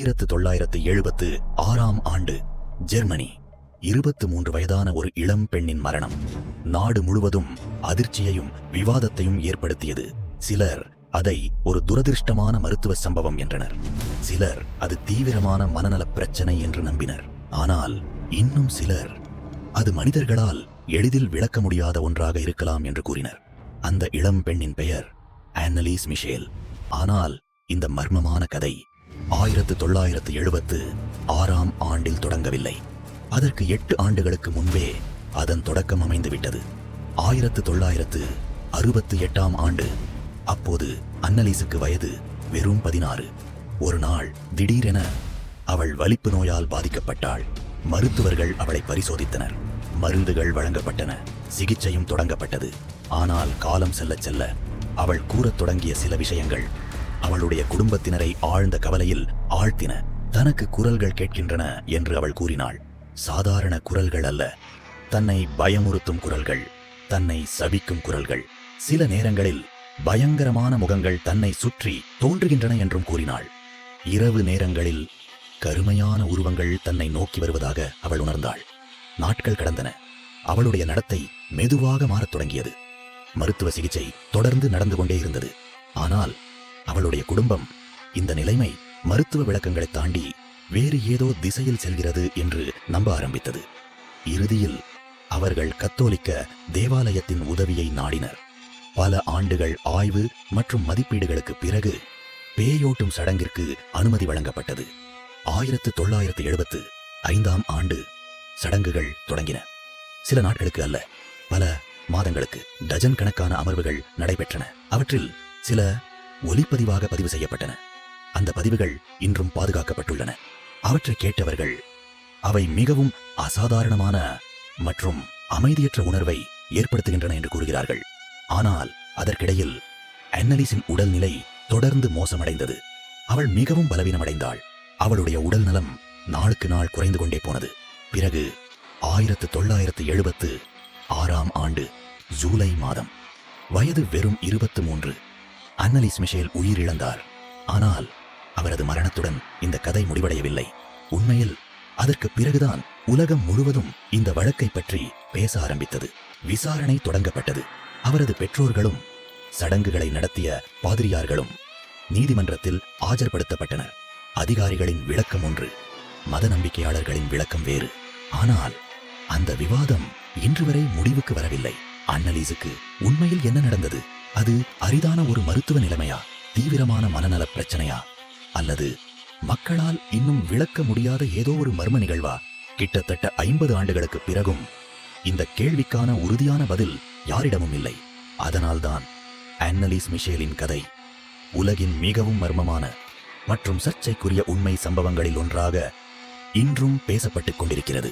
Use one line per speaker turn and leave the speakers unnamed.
1976 ஆண்டு ஜெர்மனி. 23 வயதான ஒரு இளம் பெண்ணின் மரணம் நாடு முழுவதும் அதிர்ச்சியையும் விவாதத்தையும் ஏற்படுத்தியது. சிலர் அதை ஒரு துரதிருஷ்டமான மருத்துவ சம்பவம் என்றனர். சிலர் அது தீவிரமான மனநலப் பிரச்சனை என்று நம்பினர். ஆனால் இன்னும் சிலர் அது மனிதர்களால் எளிதில் விளக்க முடியாத ஒன்றாக இருக்கலாம் என்று கூறினர். அந்த இளம் பெண்ணின் பெயர் ஆன்னலீஸ் மிஷேல். ஆனால் இந்த மர்மமான கதை 1976 ஆண்டில் தொடங்கவில்லை. அதற்கு 8 ஆண்டுகளுக்கு முன்பே அதன் தொடக்கம் அமைந்துவிட்டது. 1968 ஆண்டு. அப்போது அன்னலீஸுக்கு வயது வெறும் 16. ஒரு நாள் திடீரென அவள் வலிப்பு நோயால் பாதிக்கப்பட்டாள். மருத்துவர்கள் அவளை பரிசோதித்தனர். மருந்துகள் வழங்கப்பட்டன. சிகிச்சையும் தொடங்கப்பட்டது. ஆனால் காலம் செல்ல செல்ல அவள் கூறத் தொடங்கிய சில விஷயங்கள் அவளுடைய குடும்பத்தினரை ஆழ்ந்த கவலையில் ஆழ்த்தின. தனக்கு குரல்கள் கேட்கின்றன என்று அவள் கூறினாள். சாதாரண குரல்கள் அல்ல, தன்னை பயமுறுத்தும் குரல்கள், தன்னை சபிக்கும் குரல்கள். சில நேரங்களில் பயங்கரமான முகங்கள் தன்னை சுற்றி தோன்றுகின்றன என்றும் கூறினாள். இரவு நேரங்களில் கருமையான உருவங்கள் தன்னை நோக்கி வருவதாக அவள் உணர்ந்தாள். நாட்கள் கடந்தன. அவளுடைய நடத்தை மெதுவாக மாறத் தொடங்கியது. மருத்துவ சிகிச்சை தொடர்ந்து நடந்து கொண்டே இருந்தது. ஆனால் அவளுடைய குடும்பம் இந்த நிலைமை மருத்துவ விளக்கங்களை தாண்டி வேறு ஏதோ திசையில் செல்கிறது என்று நம்ப ஆரம்பித்தது. இறுதியில் அவர்கள் கத்தோலிக்க தேவாலயத்தின் உதவியை நாடினர். பல ஆண்டுகள் ஆய்வு மற்றும் மதிப்பீடுகளுக்கு பிறகு பேயோட்டும் சடங்கிற்கு அனுமதி வழங்கப்பட்டது. 1975 ஆண்டு சடங்குகள் தொடங்கின. சில நாட்களுக்கு அல்ல, பல மாதங்களுக்கு டஜன் கணக்கான அமர்வுகள் நடைபெற்றன. அவற்றில் சில ஒலிப்பதிவாக பதிவு செய்யப்பட்டன. அந்த பதிவுகள் இன்றும் பாதுகாக்கப்பட்டுள்ளன. அவற்றை கேட்டவர்கள் அவை மிகவும் அசாதாரணமான மற்றும் அமைதியற்ற உணர்வை ஏற்படுத்துகின்றன என்று கூறுகிறார்கள். ஆனால் அதற்கிடையில் அன்னலீஸின் உடல்நிலை தொடர்ந்து மோசமடைந்தது. அவள் மிகவும் பலவீனமடைந்தாள். அவளுடைய உடல் நலம் நாளுக்கு நாள் குறைந்து கொண்டே போனது. பிறகு 1976 ஆண்டு ஜூலை மாதம், வயது வெறும் 23, அன்னலீஸ் மிஷேல் உயிரிழந்தார். ஆனால் அவரது மரணத்துடன் இந்த கதை முடிவடையவில்லை. உண்மையில் அதற்கு பிறகுதான் உலகம் முழுவதும் இந்த வழக்கை பற்றி பேச ஆரம்பித்தது. விசாரணை தொடங்கப்பட்டது. அவரது பெற்றோர்களும் சடங்குகளை நடத்திய பாதிரியார்களும் நீதிமன்றத்தில் ஆஜர்படுத்தப்பட்டனர். அதிகாரிகளின் விளக்கம் ஒன்று, மத நம்பிக்கையாளர்களின் விளக்கம் வேறு. ஆனால் அந்த விவாதம் இன்று வரை முடிவுக்கு வரவில்லை. அன்னலீஸுக்கு உண்மையில் என்ன நடந்தது? அது அரிதான ஒரு மருத்துவ நிலைமையா, தீவிரமான மனநல பிரச்சனையா, அல்லது மக்களால் இன்னும் விளக்க முடியாத ஏதோ ஒரு மர்ம நிகழ்வா? கிட்டத்தட்ட 50 ஆண்டுகளுக்கு பிறகும் இந்த கேள்விக்கான உறுதியான பதில் யாரிடமும் இல்லை. அதனால்தான் அன்னலீஸ் மிஷேலின் கதை உலகின் மிகவும் மர்மமான மற்றும் சர்ச்சைக்குரிய உண்மை சம்பவங்களில் ஒன்றாக இன்றும் பேசப்பட்டுக் கொண்டிருக்கிறது.